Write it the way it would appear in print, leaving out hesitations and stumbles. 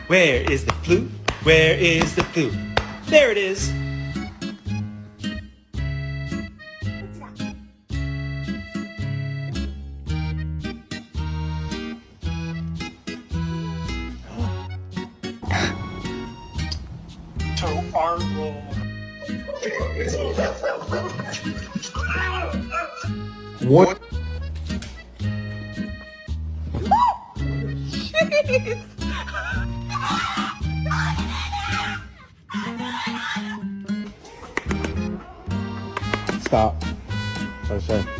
Where is the flute? Where is the flute? There it is. Toe arm roll. What? Stop. What I say?